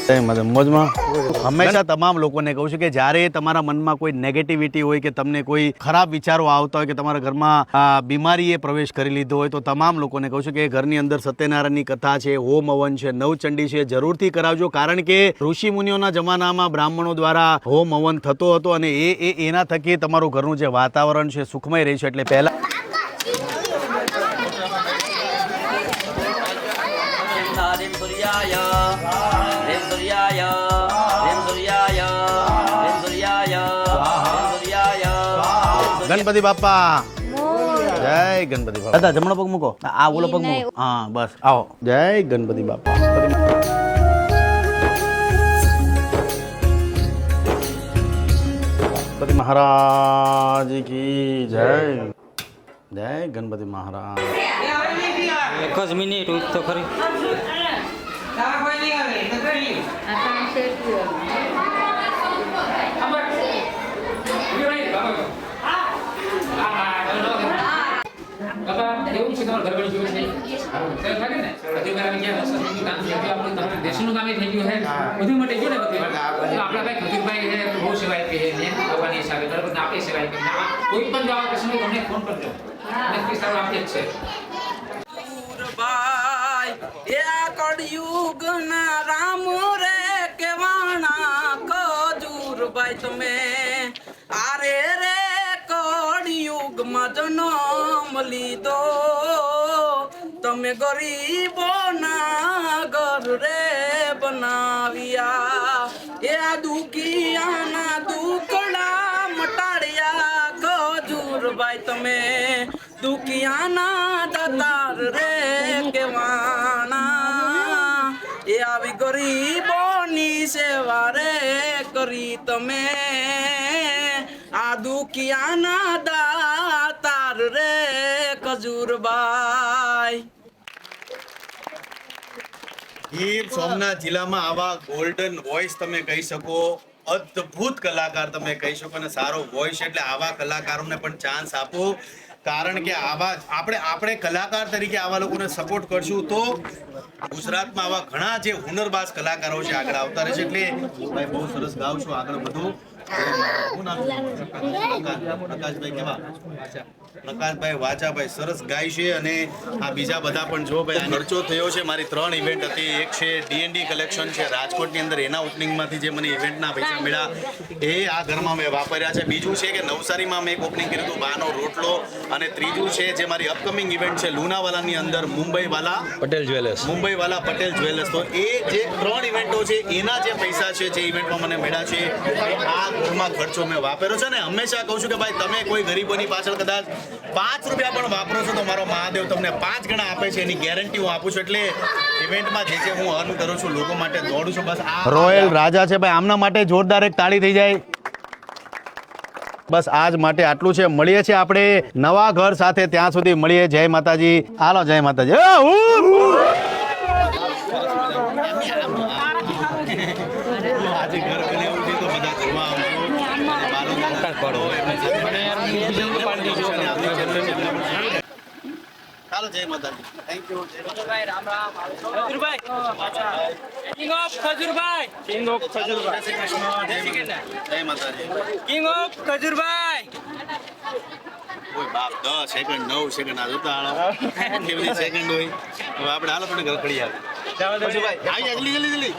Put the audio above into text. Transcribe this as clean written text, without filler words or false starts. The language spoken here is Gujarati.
મોજમાં હંમેશા તમામ લોકોને કહું છું કે જ્યારે તમારા મનમાં કોઈ નેગેટિવિટી હોય કે તમને કોઈ ખરાબ વિચારો આવતા હોય કે તમારા ઘરમાં બીમારીએ પ્રવેશ કરી લીધો હોય તો તમામ લોકોને કહું છું કે ઘરની અંદર સત્યનારાયણની કથા છે, હોમ હવન છે, નવચંડી છે, જરૂરથી કરાવજો. કારણ કે ઋષિ મુનિઓના જમાનામાં બ્રાહ્મણો દ્વારા હોમ હવન થતો હતો અને એના થકી તમારું ઘરનું જે વાતાવરણ છે સુખમય રહે છે. એટલે પહેલા ગણપતિ બાપા જય ગણપતિ બાપા. દાદા જમણો પગ મૂકો, આ ઓલો પગ મૂકો. હા બસ આવો. જય ગણપતિ બાપા. ગણપતિ મહારાજ કી જય. જય ગણપતિ મહારાજ. એક જ મિનિટ તો ખરી. દેશનું કામ થઈ ગયું છે, બધું મટી ગયું ને બધું. આપણા ભાઈ ખજૂરભાઈ છે, બહુ સેવાય કહે છે ભગવાનની હિસાબે બરાબર આપણે સેવાય કહે. કોઈ પણ જવા પ્રશ્ન તમને ફોન કરજો, નક્કી સારું આપીએ જ છે. કળયુગના રામ રે કેવાણા ખજૂરભાઈ તમે આરે રે કળયુગમાં જન્મ લીધો તમે ગરીબોના ઘર રે બનાવ્યા એ આ દુખિયાના દુખડા મટાડ્યા ખજૂરભાઈ તમે દુખિયાના દાતાર રે કેવાણા એ આવી ગરીબોની સેવા રે કરી તમે આ દુખિયાના દાતાર રે ખજૂરભાઈ. ગીર સોમનાથ જિલ્લામાં આવા ગોલ્ડન વોઇસ તમે કહી શકો, અદ્ભુત કલાકાર તમે કહી શકો અને સારો વોઇસ એટલે આવા કલાકારોને પણ ચાન્સ આપો. કારણ કે આવા આપણે કલાકાર તરીકે આવા લોકોને સપોર્ટ કરશું તો ગુજરાતમાં આવા ઘણા જે હુનરબાજ કલાકારો છે આગળ આવતા રહેશે. એટલે ભાઈ બહુ સરસ ગાવ છો, આગળ બધું. પ્રકાશભાઈ કેવા? પ્રકાશભાઈ વાચાભાઈ સરસ ગાય છે. અને આ બીજા બધા પણ જો ભાઈ ખર્ચો થયો છે. મારી 3 ઇવેન્ટ હતી. એક છે ડીએનડી કલેક્શન છે રાજકોટની અંદર, એના ઓપનિંગમાંથી જે મને ઇવેન્ટના પૈસા મળ્યા એ આ ઘરમાં મેં વાપર્યા છે. બીજું છે કે નવસારીમાં મેં એક ઓપનિંગ કર્યું હતું બાનો રોટલો. અને ત્રીજું છે જે મારી અપકમિંગ ઇવેન્ટ છે લુણાવાલાની અંદર મુંબઈવાલા પટેલ જ્વેલર્સ. તો એ જે 3 ઇવેન્ટો છે એના જે પૈસા છે જે ઇવેન્ટમાં મને મળ્યા છે આ ઘરમાં ખર્ચો મેં વાપર્યો છે. ને હંમેશા કહું છું કે ભાઈ તમે કોઈ ગરીબોની પાછળ કદાચ 5 રૂપિયા પણ વાપરો છો તો મારો મહાદેવ તમને 5 ગણા આપે છે, એની ગેરંટી હું આપું છું. એટલે ઇવેન્ટમાં જે હું અર્ન કરું છું લોકો માટે દોડું છું. બસ આ રોયલ રાજા છે ભાઈ, આમના માટે જોરદાર એક તાળી થઈ જાય. બસ આજ માટે આટલું છે. મળીએ છીએ આપણે નવા ઘર સાથે, ત્યાં સુધી મળીએ. જય માતાજી. હાલો જય માતાજી. આજે ઘર બનાવ્યું છે તો બધા ઘરમાં ચાલો જય માતાજી. Thank you. Khajurbhai Ram Ram. Khajurbhai king of Khajurbhai. જય માતાજી. King of Khajurbhai. ઓય બાપ 10 સેકન્ડ 9 સેકન્ડ આ જોતા હાલો કેવી સેકન્ડ હોય. હવે આપણે હાલો થોડી ઘર ખડી આવે. ખજૂરભાઈ આવી જલ્દી.